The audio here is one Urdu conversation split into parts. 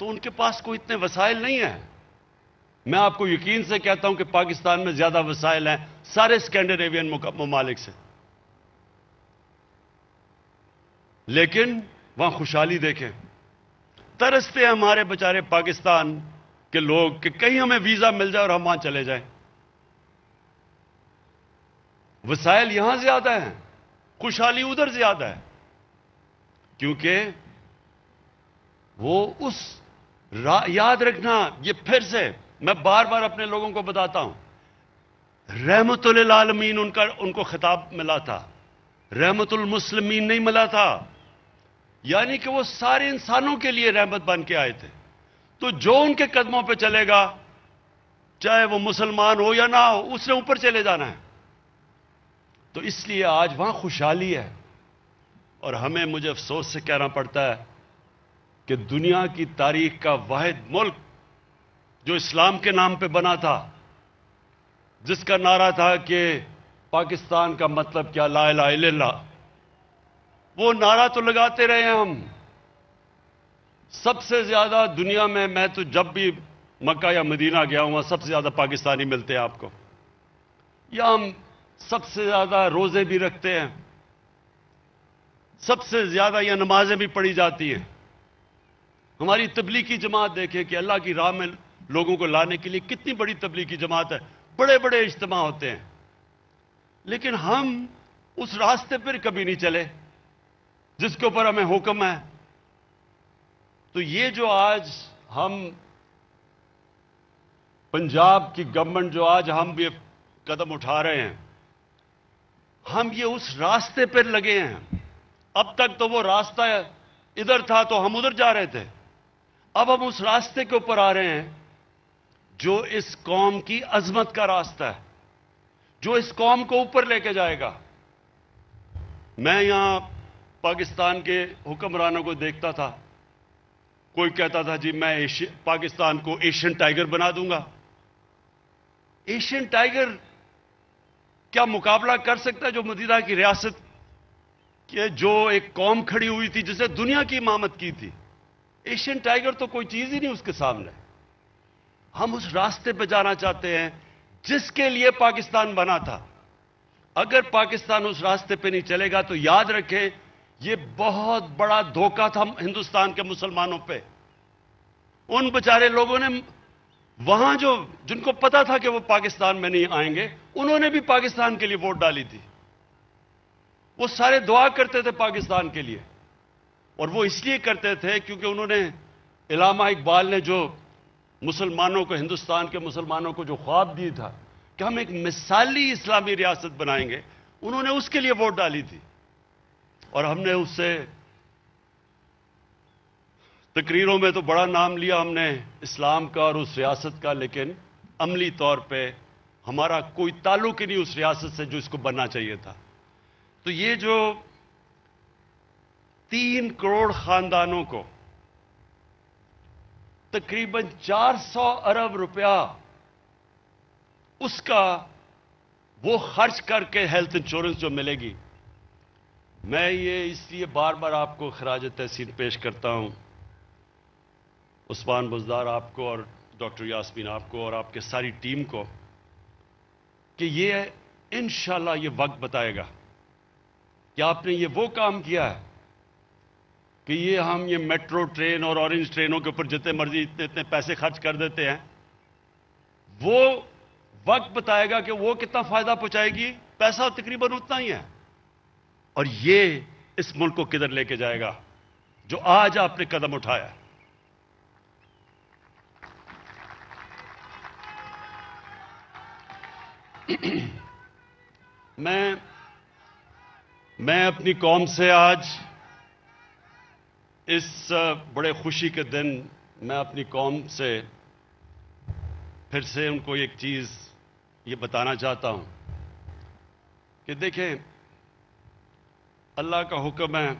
تو ان کے پاس کوئی اتنے وسائل نہیں ہیں. میں آپ کو یقین سے کہتا ہوں کہ پاکستان میں زیادہ وسائل ہیں سارے اسکینڈینیوین ممالک سے. لیکن وہاں خوشحالی دیکھیں. ترستے ہیں ہمارے بیچارے پاکستان کے لوگ کہ کہیں ہمیں ویزا مل جائے اور ہم وہاں چلے جائیں. وسائل یہاں زیادہ ہیں, خوشحالی ادھر زیادہ ہے, کیونکہ وہ یاد رکھنا, یہ پھر سے میں بار بار اپنے لوگوں کو بتاتا ہوں, رحمت للعالمین ان کو خطاب ملا تھا, رحمت المسلمین نہیں ملا تھا. یعنی کہ وہ سارے انسانوں کے لیے رحمت بن کے آئے تھے. تو جو ان کے قدموں پہ چلے گا, چاہے وہ مسلمان ہو یا نہ ہو, اس نے اوپر چلے جانا ہے. تو اس لیے آج وہاں خوشحالی ہے. اور ہمیں, مجھے افسوس سے کہنا پڑتا ہے کہ دنیا کی تاریخ کا واحد ملک جو اسلام کے نام پہ بنا تھا, جس کا نعرہ تھا کہ پاکستان کا مطلب کیا, لا الہ الا اللہ, وہ نعرہ تو لگاتے رہے ہیں ہم. سب سے زیادہ دنیا میں تو جب بھی مکہ یا مدینہ گیا ہوں, سب سے زیادہ پاکستانی ملتے ہیں آپ کو. یا ہم سب سے زیادہ روزے بھی رکھتے ہیں, سب سے زیادہ یہ نمازیں بھی پڑھی جاتی ہیں. ہماری تبلیغی جماعت دیکھیں کہ اللہ کی راہ میں لوگوں کو لانے کے لیے کتنی بڑی تبلیغی جماعت ہے, بڑے بڑے اجتماع ہوتے ہیں. لیکن ہم اس راستے پر کبھی نہیں چلے جس کے اوپر ہمیں حکم ہے. تو یہ جو آج ہم پنجاب کی گورنمنٹ, جو آج ہم بھی قدم اٹھا رہے ہیں, ہم یہ اس راستے پر لگے ہیں. اب تک تو وہ راستہ ادھر تھا تو ہم ادھر جا رہے تھے. اب ہم اس راستے کے اوپر آ رہے ہیں جو اس قوم کی عظمت کا راستہ ہے, جو اس قوم کو اوپر لے کے جائے گا. میں یہاں پاکستان کے حکمرانوں کو دیکھتا تھا, کوئی کہتا تھا جی میں پاکستان کو ایشین ٹائیگر بنا دوں گا. ایشین ٹائیگر کیا مقابلہ کر سکتا ہے جو مدینہ کی ریاست کہ جو ایک قوم کھڑی ہوئی تھی جسے دنیا کی امامت کی تھی. ایشین ٹائیگر تو کوئی چیز ہی نہیں اس کے سامنے. ہم اس راستے پہ جانا چاہتے ہیں جس کے لیے پاکستان بنا تھا. اگر پاکستان اس راستے پہ نہیں چلے گا تو یاد رکھیں یہ بہت بڑا دھوکہ تھا ہندوستان کے مسلمانوں پہ. ان بیچارے لوگوں نے وہاں جن کو پتا تھا کہ وہ پاکستان میں نہیں آئیں گے, انہوں نے بھی پاکستان کے لیے ووٹ ڈالی تھی. وہ سارے دعا کرتے تھے پاکستان کے لیے, اور وہ اس لیے کرتے تھے کیونکہ انہوں نے, علامہ اقبال نے جو مسلمانوں کو, ہندوستان کے مسلمانوں کو جو خواب دی تھا کہ ہم ایک مثالی اسلامی ریاست بنائیں گے, انہوں نے اس کے لیے ووٹ ڈالی تھی. اور ہم نے اس سے تقریروں میں تو بڑا نام لیا ہم نے اسلام کا اور اس ریاست کا, لیکن عملی طور پہ ہمارا کوئی تعلق ہی نہیں اس ریاست سے جو اس کو بننا چاہیے تھا. تو یہ جو 3 کروڑ خاندانوں کو تقریباً 400 ارب روپیہ اس کا وہ خرچ کر کے ہیلتھ انشورنس جو ملے گی, میں یہ اس لیے بار بار آپ کو خراج تحسین پیش کرتا ہوں, عثمان بزدار آپ کو اور ڈاکٹر یاسمین آپ کو اور آپ کے ساری ٹیم کو, کہ یہ انشاءاللہ یہ وقت بتائے گا کہ آپ نے یہ وہ کام کیا ہے کہ یہ ہم یہ میٹرو ٹرین اور اورنج ٹرینوں کے اوپر جتنے مرضی اتنے پیسے خرچ کر دیتے ہیں, وہ وقت بتائے گا کہ وہ کتنا فائدہ پہنچائے گی. پیسہ تقریباً اتنا ہی ہے, اور یہ اس ملک کو کدھر لے کے جائے گا جو آج آپ نے قدم اٹھایا. میں اپنی قوم سے آج اس بڑے خوشی کے دن میں اپنی قوم سے پھر سے ان کو ایک چیز یہ بتانا چاہتا ہوں کہ دیکھیں, اللہ کا حکم ہے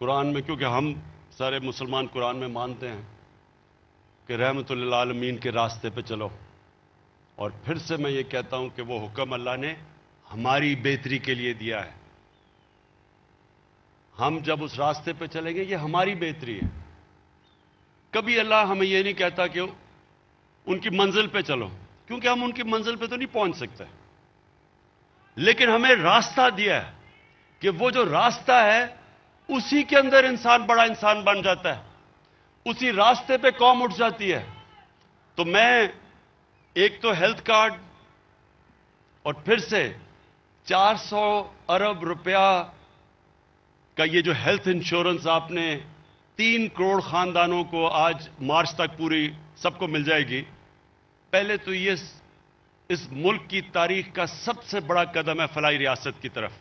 قرآن میں, کیونکہ ہم سارے مسلمان قرآن میں مانتے ہیں کہ رحمت للعالمین کے راستے پہ چلو. اور پھر سے میں یہ کہتا ہوں کہ وہ حکم اللہ نے ہماری بہتری کے لیے دیا ہے. ہم جب اس راستے پہ چلیں گے یہ ہماری بہتری ہے. کبھی اللہ ہمیں یہ نہیں کہتا کہ ان کی منزل پہ چلو، کیونکہ ہم ان کی منزل پہ تو نہیں پہنچ سکتے، لیکن ہمیں راستہ دیا ہے کہ وہ جو راستہ ہے اسی کے اندر انسان بڑا انسان بن جاتا ہے، اسی راستے پہ قوم اٹھ جاتی ہے۔ تو میں ایک تو ہیلتھ کارڈ اور پھر سے 400 ارب روپیہ کا یہ جو ہیلتھ انشورنس آپ نے 3 کروڑ خاندانوں کو آج مارچ تک پوری سب کو مل جائے گی، پہلے تو یہ اس ملک کی تاریخ کا سب سے بڑا قدم ہے فلاحی ریاست کی طرف۔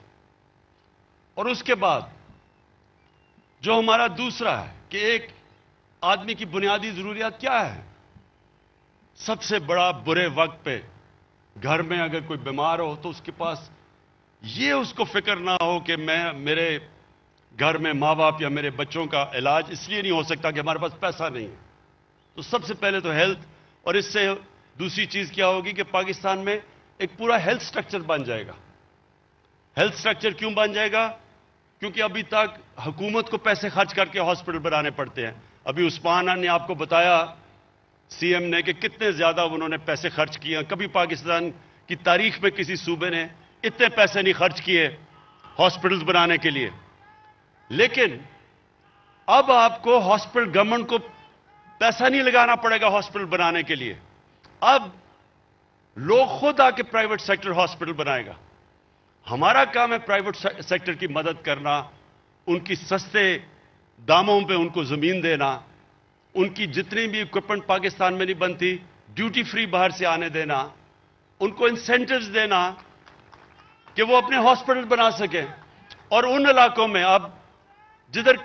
اور اس کے بعد جو ہمارا دوسرا ہے کہ ایک آدمی کی بنیادی ضروریات کیا ہے؟ سب سے بڑا برے وقت پہ گھر میں اگر کوئی بیمار ہو تو اس کے پاس یہ اس کو فکر نہ ہو کہ میرے گھر میں ماں باپ یا میرے بچوں کا علاج اس لیے نہیں ہو سکتا کہ ہمارے پاس پیسہ نہیں ہے۔ تو سب سے پہلے تو ہیلتھ، اور اس سے دوسری چیز کیا ہوگی کہ پاکستان میں ایک پورا ہیلتھ سٹرکچر بن جائے گا۔ ہیلتھ سٹرکچر کیوں بن جائے گا؟ کیونکہ ابھی تک حکومت کو پیسے خرچ کر کے ہاسپٹل بنانے پڑتے ہیں۔ ابھی عثمان نے آپ کو بتایا سی ایم نے کہ کتنے زیادہ انہوں نے پیسے خرچ کیے ہیں۔ کبھی پاکستان کی تاریخ میں کسی صوبے نے اتنے پیسے نہیں خرچ کیے ہاسپٹلز بنانے کے لیے۔ لیکن اب آپ کو ہاسپٹل، گورنمنٹ کو پیسہ نہیں لگانا پڑے گا ہاسپٹل بنانے کے لیے، اب لوگ خود آ کے پرائیویٹ سیکٹر ہاسپٹل بنائے گا۔ ہمارا کام ہے پرائیویٹ سیکٹر کی مدد کرنا، ان کی سستے داموں پہ ان کو زمین دینا، ان کی جتنی بھی اکوپمنٹ پاکستان میں نہیں بنتی ڈیوٹی فری باہر سے آنے دینا، ان کو انسینٹیوز دینا کہ وہ اپنے ہاسپٹل بنا سکیں۔ اور ان علاقوں میں اب جدھر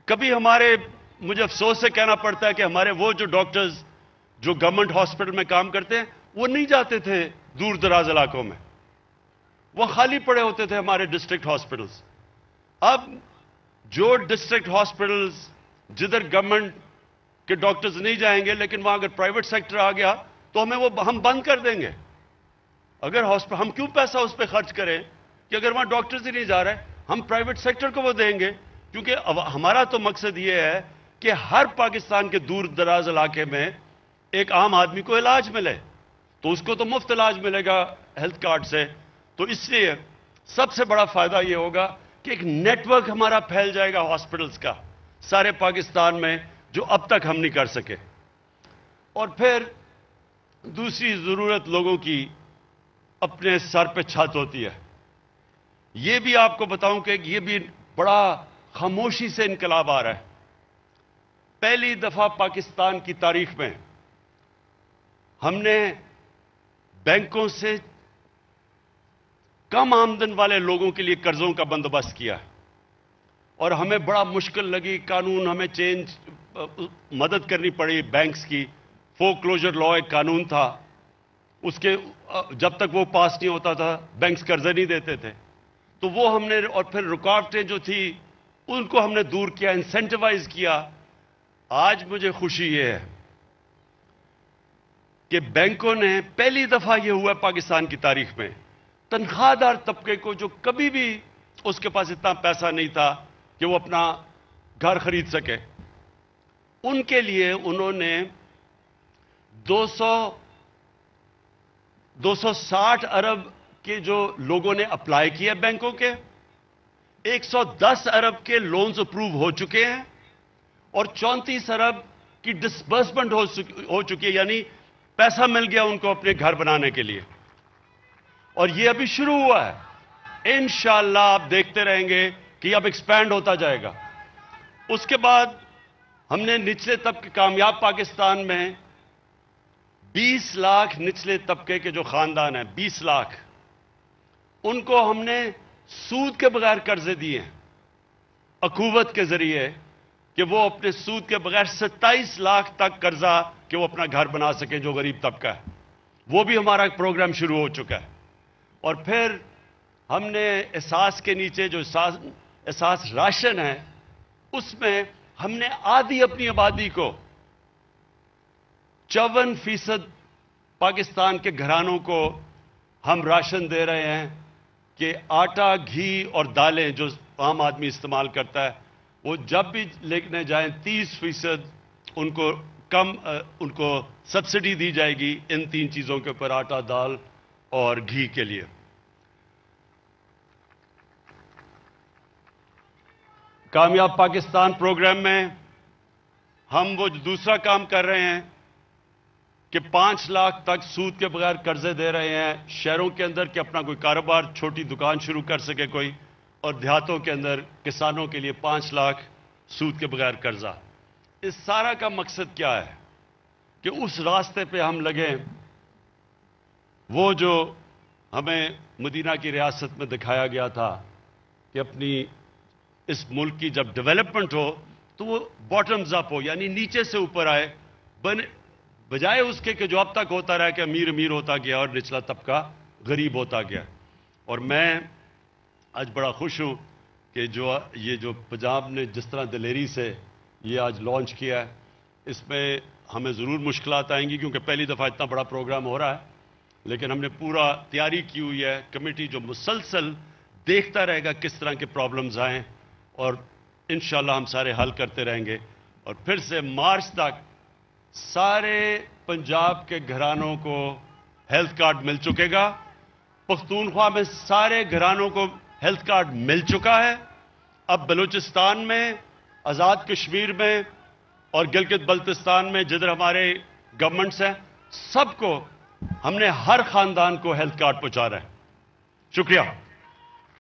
کبھی ہمارے، مجھے افسوس سے کہنا پڑتا ہے کہ ہمارے وہ جو ڈاکٹرز جو گورنمنٹ ہاسپٹل میں کام کرتے ہیں وہ نہیں جاتے تھے دور دراز علاقوں میں، وہ خالی پڑے ہوتے تھے ہمارے ڈسٹرکٹ ہاسپٹلز۔ اب جو ڈسٹرکٹ ہاسپٹلز جدھر گورنمنٹ کے ڈاکٹرز نہیں جائیں گے لیکن وہاں اگر پرائیویٹ سیکٹر آ گیا تو ہم بند کر دیں گے۔ اگر ہم کیوں پیسہ اس پہ خرچ کریں کہ اگر وہاں ڈاکٹرز ہی نہیں جا رہے، ہم پرائیویٹ سیکٹر کو وہ دیں گے، کیونکہ ہمارا تو مقصد یہ ہے کہ ہر پاکستان کے دور دراز علاقے میں ایک عام آدمی کو علاج ملے، تو اس کو تو مفت علاج ملے گا ہیلتھ کارڈ سے۔ تو اس لیے سب سے بڑا فائدہ یہ ہوگا کہ ایک نیٹ ورک ہمارا پھیل جائے گا ہاسپٹلز کا سارے پاکستان میں، جو اب تک ہم نہیں کر سکے۔ اور پھر دوسری ضرورت لوگوں کی اپنے سر پہ چھت ہوتی ہے۔ یہ بھی آپ کو بتاؤں کہ یہ بھی بڑا خاموشی سے انقلاب آ رہا ہے۔ پہلی دفعہ پاکستان کی تاریخ میں ہم نے بینکوں سے کم آمدن والے لوگوں کے لیے قرضوں کا بندوبست کیا، اور ہمیں بڑا مشکل لگی، قانون ہمیں مدد کرنی پڑی بینکس کی۔ فور کلوجر لا ایک قانون تھا، اس کے جب تک وہ پاس نہیں ہوتا تھا بینکس قرضے نہیں دیتے تھے، تو وہ ہم نے، اور پھر رکاوٹیں جو تھی ان کو ہم نے دور کیا، انسینٹیوائز کیا۔ آج مجھے خوشی یہ ہے کہ بینکوں نے پہلی دفعہ یہ ہوا پاکستان کی تاریخ میں، تنخواہ دار طبقے کو جو کبھی بھی اس کے پاس اتنا پیسہ نہیں تھا کہ وہ اپنا گھر خرید سکے، ان کے لیے انہوں نے 260 ارب کے جو لوگوں نے اپلائی کیا بینکوں کے، 110 ارب کے لونز اپروو ہو چکے ہیں، اور 34 ارب کی ڈسبرسمنٹ ہو چکی ہے، یعنی پیسہ مل گیا ان کو اپنے گھر بنانے کے لیے۔ اور یہ ابھی شروع ہوا ہے، انشاءاللہ آپ دیکھتے رہیں گے کہ اب ایکسپینڈ ہوتا جائے گا۔ اس کے بعد ہم نے نچلے طبقے، کامیاب پاکستان میں 20 لاکھ نچلے طبقے کے جو خاندان ہیں، 20 لاکھ، ان کو ہم نے سود کے بغیر قرضے دیے ہیں، اخوت کے ذریعے، کہ وہ اپنے سود کے بغیر 27 لاکھ تک قرضہ کہ وہ اپنا گھر بنا سکیں جو غریب طبقہ ہے، وہ بھی ہمارا ایک پروگرام شروع ہو چکا ہے۔ اور پھر ہم نے احساس کے نیچے جو احساس راشن ہے، اس میں ہم نے آدھی اپنی آبادی کو 54% پاکستان کے گھرانوں کو ہم راشن دے رہے ہیں کہ آٹا، گھی اور دالیں جو عام آدمی استعمال کرتا ہے وہ جب بھی لینے جائیں 30% ان کو سبسڈی دی جائے گی ان 3 چیزوں کے اوپر، آٹا، دال اور گھی کے لیے۔ کامیاب پاکستان پروگرام میں ہم وہ دوسرا کام کر رہے ہیں کہ 5 لاکھ تک سود کے بغیر قرضے دے رہے ہیں شہروں کے اندر کہ اپنا کوئی کاروبار، چھوٹی دکان شروع کر سکے کوئی، اور دیہاتوں کے اندر کسانوں کے لیے 5 لاکھ سود کے بغیر قرضہ۔ اس سارا کا مقصد کیا ہے کہ اس راستے پہ ہم لگیں، وہ جو ہمیں مدینہ کی ریاست میں دکھایا گیا تھا کہ اپنی اس ملک کی جب ڈیولپمنٹ ہو تو وہ باٹمز اپ ہو، یعنی نیچے سے اوپر آئے، بجائے اس کے کہ جو اب تک ہوتا رہا کہ امیر امیر ہوتا گیا اور نچلا طبقہ غریب ہوتا گیا۔ اور میں آج بڑا خوش ہوں کہ یہ جو پنجاب نے جس طرح دلیری سے یہ آج لانچ کیا ہے، اس میں ہمیں ضرور مشکلات آئیں گی کیونکہ پہلی دفعہ اتنا بڑا پروگرام ہو رہا ہے، لیکن ہم نے پورا تیاری کی ہوئی ہے، کمیٹی جو مسلسل دیکھتا رہے گا کس طرح کے پرابلمز آئیں، اور انشاءاللہ ہم سارے حل کرتے رہیں گے۔ اور پھر سے مارچ تک سارے پنجاب کے گھرانوں کو ہیلتھ کارڈ مل چکے گا، پختونخوا میں سارے گھرانوں کو ہیلتھ کارڈ مل چکا ہے، اب بلوچستان میں، آزاد کشمیر میں اور گلگت بلتستان میں جدھر ہمارے گورنمنٹس ہیں، سب کو ہم نے ہر خاندان کو ہیلتھ کارڈ پہنچا رہے ہیں۔ شکریہ۔